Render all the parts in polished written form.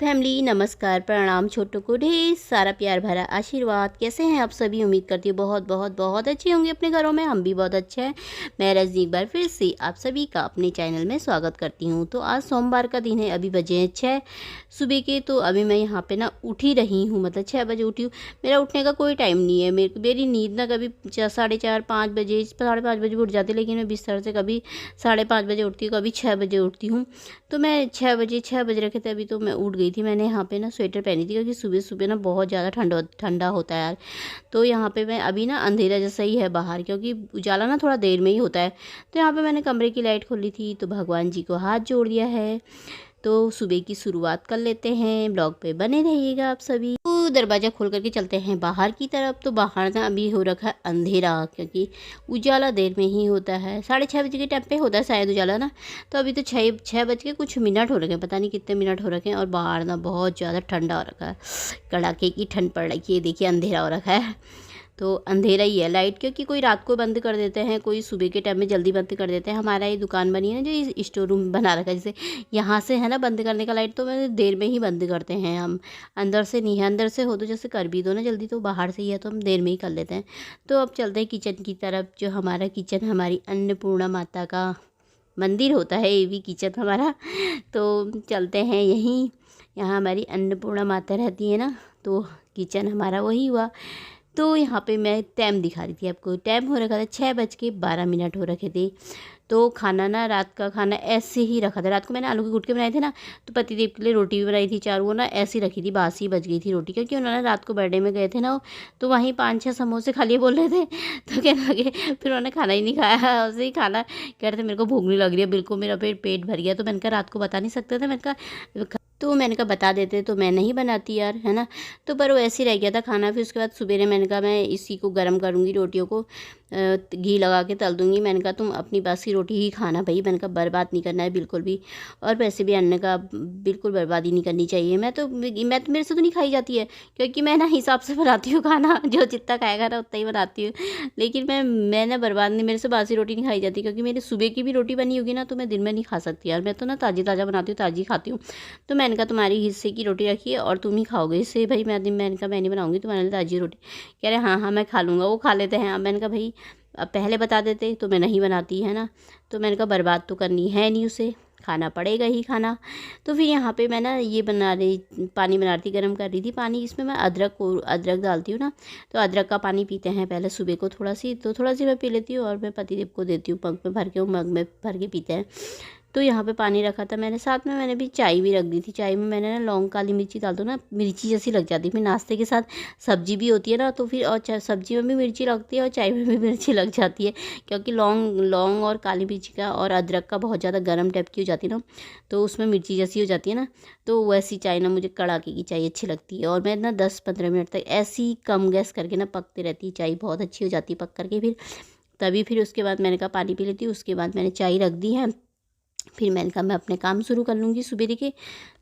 Family, नमस्कार, प्रणाम। छोटों को ढेर सारा प्यार भरा आशीर्वाद। कैसे हैं आप सभी? उम्मीद करती हूँ बहुत बहुत बहुत अच्छे होंगे अपने घरों में। हम भी बहुत अच्छे हैं। मैं रजनी एक बार फिर से आप सभी का अपने चैनल में स्वागत करती हूँ। तो आज सोमवार का दिन है, अभी बजे हैं 6 सुबह के। तो अभी मैं यहाँ पे ना उठ ही रही हूँ, मतलब 6 बजे उठी हूँ। मेरा उठने का कोई टाइम नहीं है। मेरी नींद ना कभी 4:30 5 बजे 5:30 बजे उठ जाती है, लेकिन मैं बिस्तर से कभी 5:30 बजे उठती हूँ, कभी 6 बजे उठती हूँ। तो मैं 6 बजे रखे थे, अभी तो मैं उठ गई थी। मैंने यहाँ पे ना स्वेटर पहनी थी, क्योंकि सुबह सुबह ना बहुत ज़्यादा ठंडा होता है यार। तो यहाँ पे मैं अभी ना अंधेरा जैसा ही है बाहर, क्योंकि उजाला ना थोड़ा देर में ही होता है। तो यहाँ पे मैंने कमरे की लाइट खोली थी, तो भगवान जी को हाथ जोड़ दिया है। तो सुबह की शुरुआत कर लेते हैं। ब्लॉग पे बने रहिएगा आप सभी। तो दरवाज़ा खोल करके चलते हैं बाहर की तरफ। तो बाहर ना अभी हो रखा है अंधेरा, क्योंकि उजाला देर में ही होता है। 6:30 बजे के टाइम पे होता है शायद उजाला ना। तो अभी तो 6 बज के कुछ मिनट हो रखे हैं, पता नहीं कितने मिनट हो रखे हैं। और बाहर ना बहुत ज़्यादा ठंडा हो रखा है, कड़ाके की ठंड पड़ रही है। देखिए अंधेरा हो रखा है, तो अंधेरा ही है। लाइट क्योंकि कोई रात को बंद कर देते हैं, कोई सुबह के टाइम में जल्दी बंद कर देते हैं। हमारा ये दुकान बनी है ना, जो ये स्टोर रूम बना रखा है, जैसे यहाँ से है ना बंद करने का लाइट, तो मैं देर में ही बंद करते हैं हम। अंदर से नहीं है, अंदर से हो तो जैसे कर भी दो ना जल्दी, तो बाहर से ही है तो हम देर में ही कर लेते हैं। तो अब चलते हैं किचन की तरफ। जो हमारा किचन हमारी अन्नपूर्णा माता का मंदिर होता है, ये भी किचन हमारा। तो चलते हैं यहीं। यहाँ हमारी अन्नपूर्णा माता रहती है ना, तो किचन हमारा वही हुआ। तो यहाँ पे मैं टाइम दिखा रही थी आपको। टाइम हो रखा था 6:12 हो रखे थे। तो खाना ना, रात का खाना ऐसे ही रखा था। रात को मैंने आलू के गुटके बनाए थे ना, तो पतिदेव के लिए रोटी भी बनाई थी 4। वो ना ऐसी रखी थी, बासी बच गई थी रोटी, क्योंकि उन्होंने रात को बर्थडे में गए थे ना, तो वहीं 5-6 समोसे खा लिए बोल रहे थे। तो कहने लगे, फिर उन्होंने खाना ही नहीं खाया, ऐसे ही खाना कह रहे थे। मेरे को भूख नहीं लग रही है बिल्कुल, मेरा पेट भर गया। तो मैंने कहा रात को बता नहीं सकते थे, मैंने कहा बता देते तो मैं नहीं बनाती यार, है ना। तो पर वो ऐसे ही रह गया था खाना। फिर उसके बाद सुबह मैंने कहा मैं इसी को गर्म करूँगी, रोटियों को घी लगा के तल दूँगी। मैंने कहा तुम अपनी बासी रोटी ही खाना भाई, मैंने कहा बर्बाद नहीं करना है बिल्कुल भी। और वैसे भी अन्न का बिल्कुल बर्बादी नहीं करनी चाहिए। मैं तो मेरे से तो नहीं खाई जाती है, क्योंकि मैं ना हिसाब से बनाती हूँ खाना, जो जितना खाएगा ना उतना ही बनाती हूँ। लेकिन मैं ना बर्बाद नहीं, मेरे से बासी रोटी नहीं खाई जाती, क्योंकि मेरी सुबह की भी रोटी बनी होगी ना, तो मैं दिन में नहीं खा सकती यार। मैं तो ना ताज़ी बनाती हूँ, ताज़ी खाती हूँ। तो मैंने कहा तुम्हारी हिस्से की रोटी रखी है और तुम ही खाओगे इससे भाई। मैंने कहा मैं नहीं बनाऊँगी तुम्हारे लिए ताज़ी रोटी। कह रहे हाँ हाँ मैं खा लूँगा। वो खा लेते हैं। अब मैंने कहा भाई अब पहले बता देते तो मैं नहीं बनाती, है ना। तो मैंने कहा बर्बाद तो करनी है नहीं, उसे खाना पड़ेगा ही खाना। तो फिर यहाँ पे मैं ना ये पानी बना रही थी, गर्म कर रही थी पानी। इसमें मैं अदरक डालती हूँ ना, तो अदरक का पानी पीते हैं पहले सुबह को। थोड़ा सी मैं पी लेती हूँ, और मैं पतिदेव को देती हूँ। मग में भर के पीते हैं। तो यहाँ पे पानी रखा था मैंने, साथ में मैंने भी चाय भी रख दी थी। चाय में मैंने ना लौंग काली मिर्ची डाल दो ना, मिर्ची जैसी लग जाती है। फिर नाश्ते के साथ सब्जी भी होती है ना, तो फिर और सब्जी में भी मिर्ची लगती है और चाय में भी मिर्ची लग जाती है, क्योंकि लौंग और काली मिर्ची का और अदरक का बहुत ज़्यादा गर्म टाइप की हो जाती है ना, तो उसमें मिर्ची जैसी हो जाती है ना। तो वैसी चाय ना मुझे कड़ाके की चाय अच्छी लगती है। और मैं ना 10-15 मिनट तक ऐसी कम गैस करके ना पकती रहती है, चाय बहुत अच्छी हो जाती है पक करके। फिर उसके बाद मैंने कहा पानी पी लेती हूँ। उसके बाद मैंने चाय रख दी है। फिर मैंने कहा मैं अपने काम शुरू कर लूँगी सुबह के।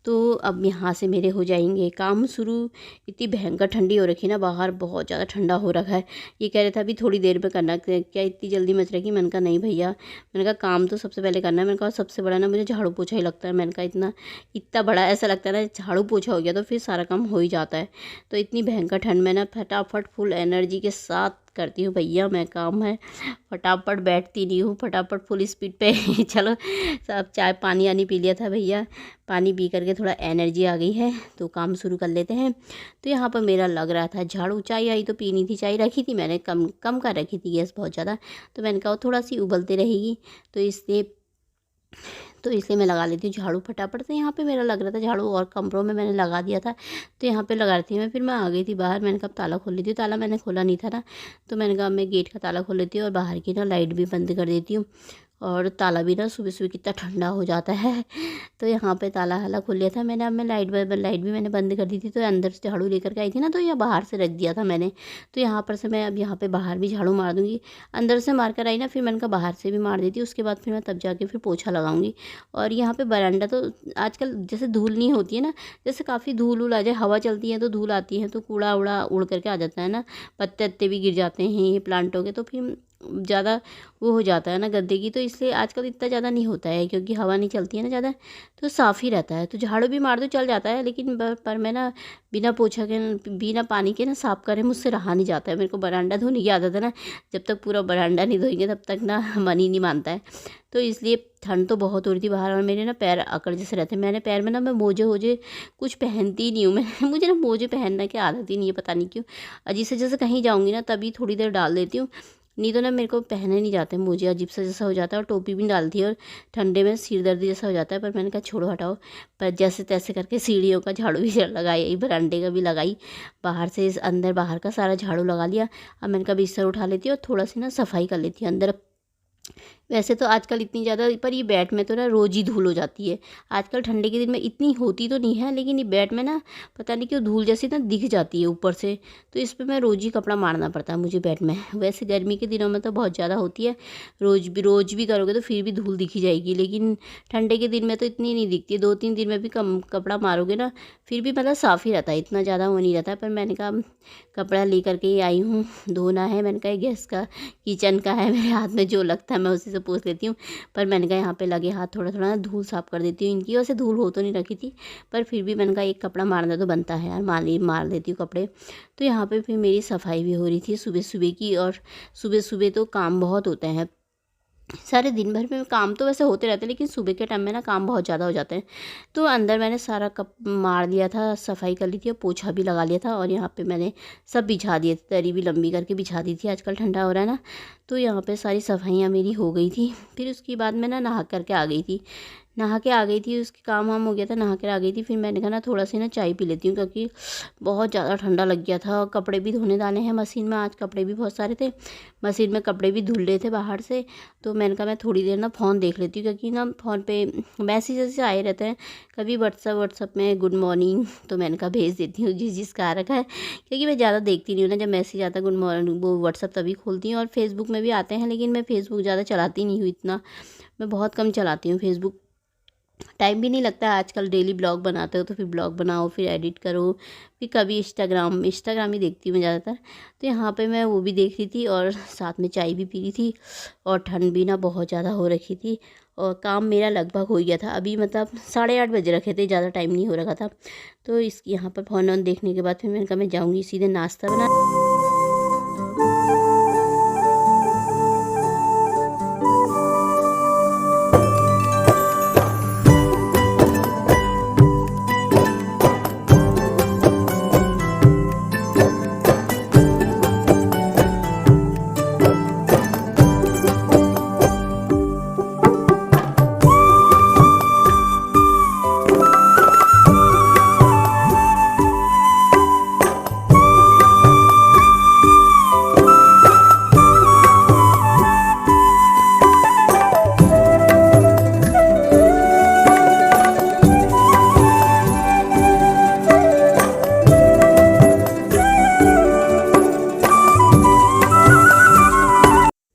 तो अब यहाँ से मेरे हो जाएंगे काम शुरू। इतनी भयंकर ठंडी हो रखी है ना, बाहर बहुत ज़्यादा ठंडा हो रखा है। ये कह रहे थे अभी थोड़ी देर में करना, क्या इतनी जल्दी मच रही। मैंने कहा नहीं भैया, मैंने कहा काम तो सबसे पहले करना है। मैंने कहा सबसे बड़ा ना मुझे झाड़ू पोछा ही लगता है। मैंने कहा इतना बड़ा ऐसा लगता है ना, झाड़ू पोछा हो गया तो फिर सारा काम हो ही जाता है। तो इतनी भयंकर ठंड में ना फटाफट फुल एनर्जी के साथ करती हूँ भैया मैं काम है। फटाफट बैठती नहीं हूँ, फटाफट फुल स्पीड पे चलो। सब चाय पानी आनी पी लिया था भैया, पानी पी करके थोड़ा एनर्जी आ गई है, तो काम शुरू कर लेते हैं। तो यहाँ पर मेरा लग रहा था झाड़ू। चाय आई तो पीनी थी, चाय रखी थी मैंने, कम कर रखी थी गैस बहुत ज़्यादा। तो मैंने कहा थोड़ा सी उबलते रहेगी, तो इसलिए मैं लगा लेती हूँ झाड़ू फटाफट से। यहाँ पे मेरा लग रहा था झाड़ू, और कमरों में मैंने लगा दिया था, तो यहाँ पे लगा रही थी मैं। फिर मैं आ गई थी बाहर। मैंने कहा ताला खोल लेती हूँ, ताला मैंने खोला नहीं था ना, तो मैंने कहा मैं गेट का ताला खोल लेती हूँ और बाहर की ना लाइट भी बंद कर देती हूँ। और ताला भी ना सुबह सुबह कितना ठंडा हो जाता है। तो यहाँ पे ताला हला खोल लिया था मैंने। अब मैं लाइट भी मैंने बंद कर दी थी। तो अंदर से झाड़ू लेकर के आई थी ना, तो यह बाहर से रख दिया था मैंने। तो यहाँ पर से मैं अब यहाँ पे बाहर भी झाड़ू मार दूँगी। अंदर से मार कर आई ना, फिर मैंने कहा बाहर से भी मार देती। उसके बाद फिर मैं तब जाके फिर पोछा लगाऊंगी। और यहाँ पे बरामदा तो आजकल जैसे धूल नहीं होती है ना, जैसे काफ़ी धूल आ जाए, हवा चलती है तो धूल आती है, तो कूड़ा उड़ा उड़ करके आ जाता है ना, पत्ते भी गिर जाते हैं ये प्लांटों के। तो फिर ज़्यादा वो हो जाता है ना गंदगी, तो इसलिए आजकल इतना ज़्यादा नहीं होता है, क्योंकि हवा नहीं चलती है ना ज़्यादा, तो साफ़ ही रहता है। तो झाड़ू भी मार दो चल जाता है, लेकिन पर मैं ना बिना पोछा के बिना पानी के ना साफ़ करे मुझसे रहा नहीं जाता है। मेरे को बरांडा धोने की आदत है ना, जब तक पूरा बरांडा नहीं धोएंगे तब तक ना मन ही नहीं मानता है। तो इसलिए ठंड तो बहुत हो रही थी बाहर, और मेरे ना पैर अकड़ जैसे रहते हैं। मैंने पैर में ना मैं मोजे वोजे कुछ पहनती ही नहीं हूँ मैं मुझे ना मोजे पहनने की आदत ही नहीं है, पता नहीं क्यों। अजीब से जैसे कहीं जाऊँगी ना तभी थोड़ी देर डाल देती हूँ, नहीं तो ना मेरे को पहने नहीं जाते मुझे, अजीब सा जैसा हो जाता है। और टोपी भी नहीं डालती है, और ठंडे में सिर दर्द जैसा हो जाता है। पर मैंने कहा छोड़ो हटाओ, पर जैसे तैसे करके सीढ़ियों का झाड़ू भी लगाई, बरामदे का भी लगाई, बाहर से अंदर बाहर का सारा झाड़ू लगा लिया। अब मैंने कहा बिस्तर उठा लेती हूँ और थोड़ा सी ना सफाई कर लेती हूँ अंदर। वैसे तो आजकल इतनी ज़्यादा, पर ये बेड में तो ना रोज़ ही धूल हो जाती है। आजकल ठंडे के दिन में इतनी होती तो नहीं है, लेकिन ये बेड में ना पता नहीं क्यों धूल जैसी ना दिख जाती है ऊपर से। तो इस पे मैं रोज़ ही कपड़ा मारना पड़ता है मुझे बेड में। वैसे गर्मी के दिनों में तो बहुत ज़्यादा होती है, रोज़ भी करोगे तो फिर भी धूल दिखी जाएगी, लेकिन ठंडे के दिन में तो इतनी नहीं दिखती है। 2-3 दिन में भी कम कपड़ा मारोगे ना फिर भी मतलब साफ़ ही रहता है, इतना ज़्यादा वो नहीं रहता है। पर मैंने कहा कपड़ा लेकर के ही आई हूँ, धोना है। मैंने कहा गैस का किचन का है, मेरे हाथ में जो लगता है मैं उसी से पोंछ लेती हूँ। पर मैंने कहा यहाँ पे लगे हाथ थोड़ा थोड़ा ना धूल साफ़ कर देती हूँ इनकी। वैसे धूल हो तो नहीं रखी थी, पर फिर भी मैंने कहा एक कपड़ा मारना तो बनता है यार, मार देती हूँ कपड़े। तो यहाँ पे फिर मेरी सफाई भी हो रही थी सुबह सुबह की। और सुबह सुबह तो काम बहुत होते हैं, सारे दिन भर में काम तो वैसे होते रहते हैं, लेकिन सुबह के टाइम में ना काम बहुत ज़्यादा हो जाते हैं। तो अंदर मैंने सारा कप मार लिया था, सफाई कर ली थी, और पोछा भी लगा लिया था। और यहाँ पे मैंने सब बिछा दिए थे, दरी भी लंबी करके बिछा दी थी, आजकल ठंडा हो रहा है ना। तो यहाँ पे सारी सफाइयाँ मेरी हो गई थी। फिर उसके बाद मैं ना नहा करके आ गई थी, उसके काम वाम हो गया था, नहा कर आ गई थी। फिर मैंने कहा ना थोड़ा सी ना चाय पी लेती हूँ, क्योंकि बहुत ज़्यादा ठंडा लग गया था। और कपड़े भी धोने डाले हैं मशीन में, आज कपड़े भी बहुत सारे थे, मशीन में कपड़े भी धुल रहे थे बाहर से। तो मैंने कहा मैं थोड़ी देर ना फ़ोन देख लेती हूँ, क्योंकि ना फ़ोन पे मैसेज आए रहते हैं, कभी व्हाट्सअप में गुड मॉर्निंग, तो मैंने कहा भेज देती हूँ जिसका आ रखा है। क्योंकि मैं ज़्यादा देखती नहीं हूँ ना, जब मैसेज आता है गुड मॉर्निंग वो व्हाट्सअप तभी खोलती हूँ। और फेसबुक में भी आते हैं, लेकिन मैं फेसबुक ज़्यादा चलाती नहीं हूँ इतना, मैं बहुत कम चलाती हूँ फेसबुक, टाइम भी नहीं लगता है। आजकल डेली ब्लॉग बनाते हो तो फिर ब्लॉग बनाओ, फिर एडिट करो, फिर कभी इंस्टाग्राम ही देखती हूँ मैं ज़्यादातर। तो यहाँ पे मैं वो भी देख रही थी, और साथ में चाय भी पी रही थी। और ठंड भी ना बहुत ज़्यादा हो रखी थी, और काम मेरा लगभग हो गया था। अभी मतलब 8:30 बज रखे थे, ज़्यादा टाइम नहीं हो रखा था। तो इस यहाँ पर फ़ोन ऑन देखने के बाद फिर मैंने कहा मैं जाऊँगी सीधे नाश्ता बना।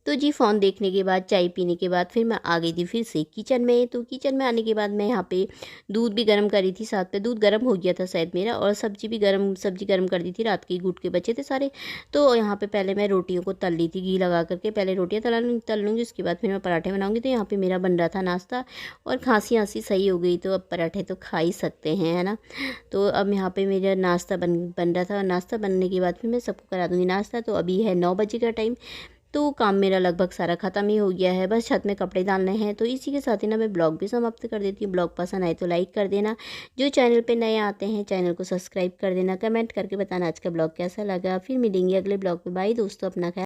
तो जी फ़ोन देखने के बाद, चाय पीने के बाद फिर मैं आ गई थी फिर से किचन में। तो किचन में आने के बाद मैं यहाँ पे दूध भी गर्म करी थी, साथ में दूध गर्म हो गया था शायद मेरा, और सब्जी गर्म कर दी थी, रात के गुड़ के बचे थे सारे। तो यहाँ पे पहले मैं रोटियों को तल ली थी, घी लगा करके पहले रोटियाँ तल लूँगी, उसके बाद फिर मैं पराठे बनाऊँगी। तो यहाँ पर मेरा बन रहा था नाश्ता, और खांसी आंसी सही हो गई, तो अब पराठे तो खा ही सकते हैं, है ना। तो अब यहाँ पर मेरा नाश्ता बन रहा था, और नाश्ता बनने के बाद फिर मैं सबको करा दूँगी नाश्ता। तो अभी है 9 बजे का टाइम, तो काम मेरा लगभग सारा ख़त्म ही हो गया है, बस छत में कपड़े डालने हैं। तो इसी के साथ ही ना मैं ब्लॉग भी समाप्त कर देती हूँ। ब्लॉग पसंद आए तो लाइक कर देना, जो चैनल पे नए आते हैं चैनल को सब्सक्राइब कर देना, कमेंट करके बताना आज का ब्लॉग कैसा लगा। फिर मिलेंगे अगले ब्लॉग में। बाय दोस्तों, अपना ख्याल